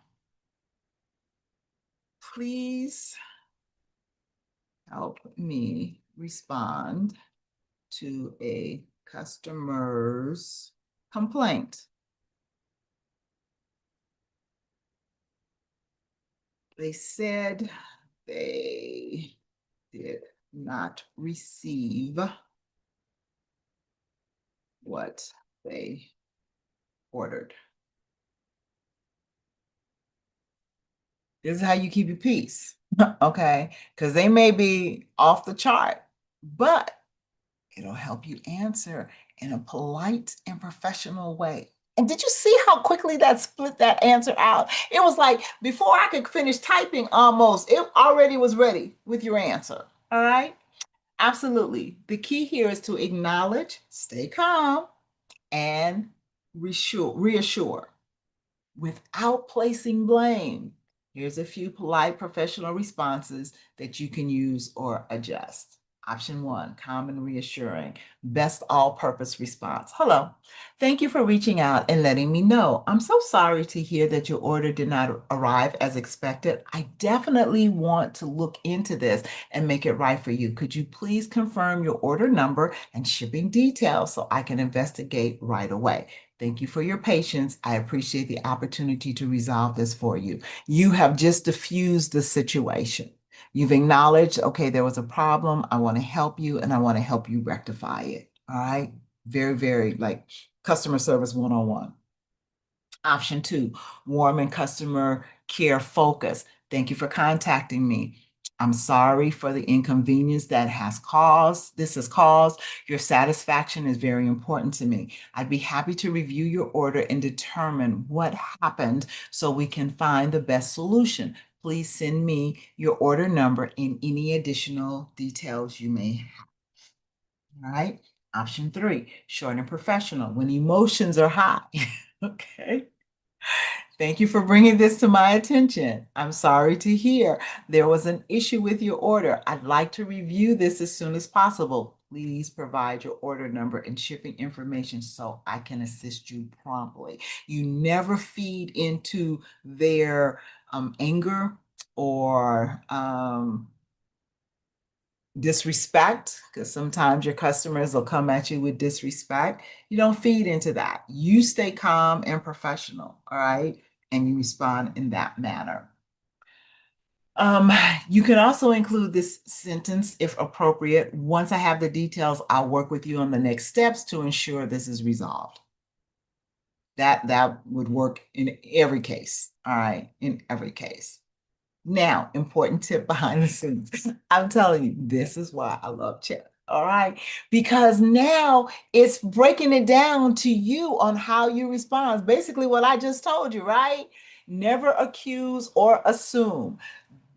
please help me respond to a customer's complaint. They said they did not receive what they ordered. This is how you keep your peace, okay? Because they may be off the chart, but it'll help you answer in a polite and professional way. And did you see how quickly that split that answer out? It was like before I could finish typing almost, it already was ready with your answer. All right? Absolutely. The key here is to acknowledge, stay calm, and reassure without placing blame. Here's a few polite professional responses that you can use or adjust. Option one, calm and reassuring. Best all-purpose response. Hello. Thank you for reaching out and letting me know. I'm so sorry to hear that your order did not arrive as expected. I definitely want to look into this and make it right for you. Could you please confirm your order number and shipping details so I can investigate right away? Thank you for your patience. I appreciate the opportunity to resolve this for you. You have just diffused the situation. You've acknowledged, okay, there was a problem. I want to help you and I want to help you rectify it. All right. Very, very like customer service 101. Option two, warm and customer care focus. Thank you for contacting me. I'm sorry for the inconvenience this has caused. Your satisfaction is very important to me. I'd be happy to review your order and determine what happened so we can find the best solution. Please send me your order number and any additional details you may have. All right. Option three, short and professional when emotions are high. Okay. Thank you for bringing this to my attention. I'm sorry to hear there was an issue with your order. I'd like to review this as soon as possible. Please provide your order number and shipping information so I can assist you promptly. You never feed into their anger or disrespect, because sometimes your customers will come at you with disrespect. You don't feed into that. You stay calm and professional, all right? And you respond in that manner. Um, you can also include this sentence if appropriate. Once I have the details, I'll work with you on the next steps to ensure this is resolved. That would work in every case, all right? In every case. Now, important tip behind the scenes. I'm telling you, this is why I love chat. All right. Because now it's breaking it down to you on how you respond. Basically, what I just told you, right? Never accuse or assume.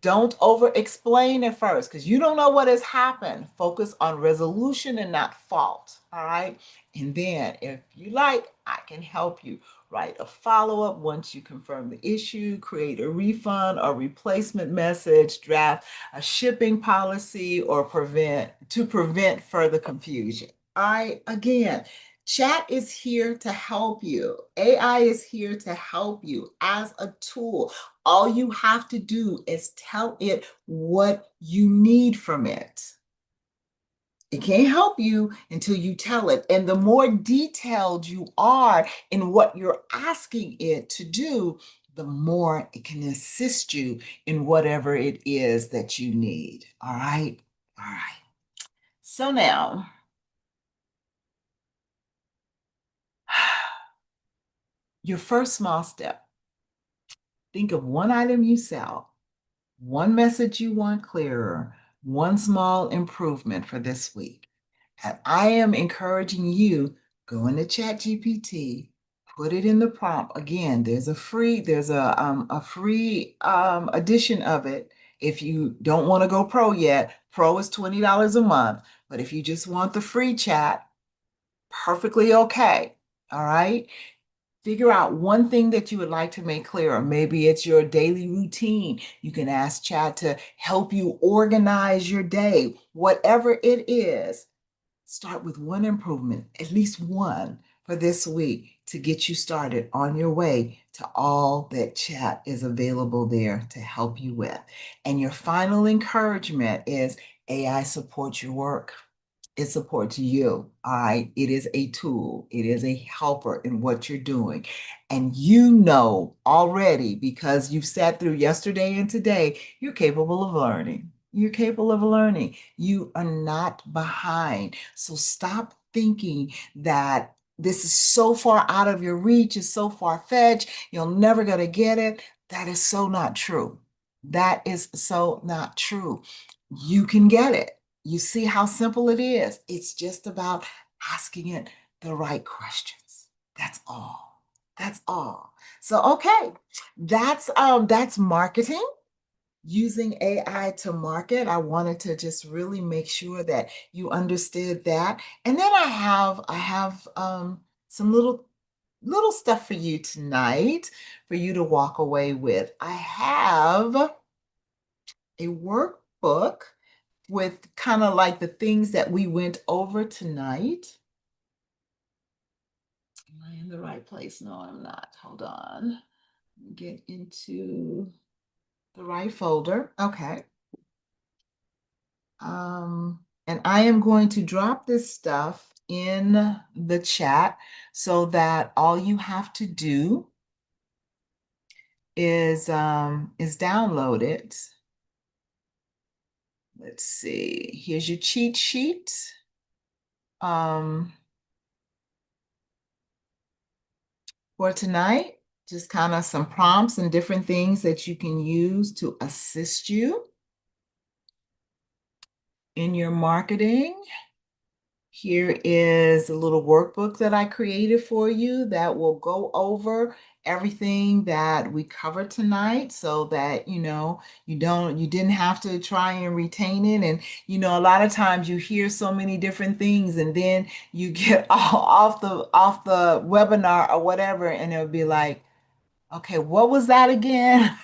Don't over explain at first because you don't know what has happened. Focus on resolution and not fault. All right. And then, if you like, I can help you write a follow up once you confirm the issue, create a refund or replacement message, draft a shipping policy, or prevent further confusion. All right. Again, chat is here to help you. AI is here to help you as a tool. All you have to do is tell it what you need from it. It can't help you until you tell it. And the more detailed you are in what you're asking it to do, the more it can assist you in whatever it is that you need. All right. All right. So now, your first small step, think of one item you sell, one message you want clearer, one small improvement for this week. And I am encouraging you, go into ChatGPT, put it in the prompt. Again, there's a free edition of it. If you don't want to go pro yet, pro is $20 a month. But if you just want the free chat, perfectly okay. All right. Figure out one thing that you would like to make clearer. Maybe it's your daily routine. You can ask Chat to help you organize your day, whatever it is. Start with one improvement, at least one for this week to get you started on your way to all that chat is available there to help you with. And your final encouragement is AI supports your work. It supports you. All right. It is a tool, it is a helper in what you're doing. And you know already because you've sat through yesterday and today, you're capable of learning. You're capable of learning. You are not behind. So stop thinking that this is so far out of your reach, it's so far-fetched, you're never going to get it. That is so not true. That is so not true. You can get it. You see how simple it is. It's just about asking it the right questions. That's all. That's all. So okay, that's marketing using AI to market. I wanted to just really make sure that you understood that. And then I have some little stuff for you tonight for you to walk away with. I have a workbook with kind of like the things that we went over tonight. Am I in the right place? No, I'm not. Hold on. Get into the right folder. Okay. And I am going to drop this stuff in the chat so that all you have to do is download it. Let's see. Here's your cheat sheet. Um, for tonight, just kind of some prompts and different things that you can use to assist you in your marketing. Here is a little workbook that I created for you that will go over everything that we covered tonight so that you didn't have to try and retain it. And a lot of times you hear so many different things and then you get off the webinar or whatever, and it'll be like, okay, what was that again?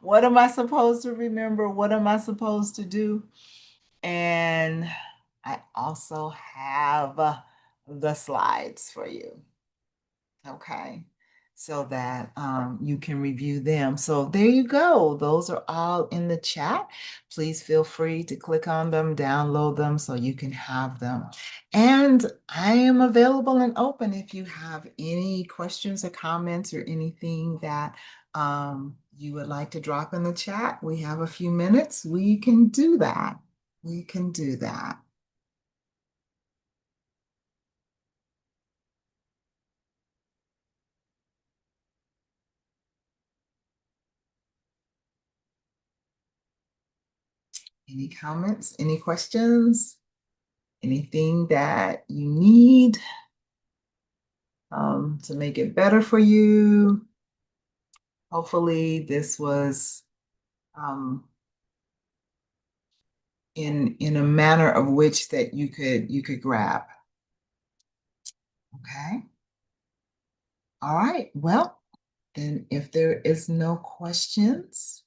What am I supposed to remember? What am I supposed to do? And I also have the slides for you. Okay. So that you can review them. So there you go. Those are all in the chat. Please feel free to click on them, download them so you can have them. And I am available and open if you have any questions or comments or anything that you would like to drop in the chat. We have a few minutes. We can do that. We can do that. Any comments, any questions, anything that you need to make it better for you? Hopefully this was in a manner of which that you could grab. Okay. All right. Well, then if there is no questions,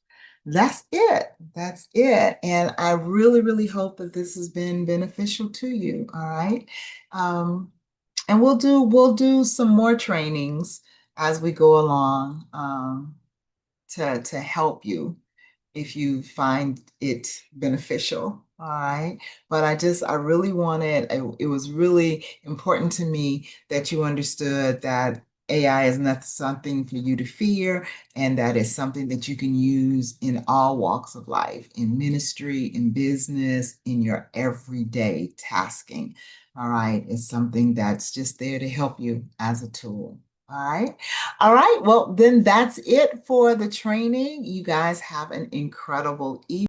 that's it. That's it. And I really, really hope that this has been beneficial to you. All right. And we'll do some more trainings as we go along to help you if you find it beneficial. All right. But I really it was really important to me that you understood that AI is not something for you to fear, and that is something that you can use in all walks of life, in ministry, in business, in your everyday tasking. All right. It's something that's just there to help you as a tool. All right. All right. Well, then that's it for the training. You guys have an incredible evening.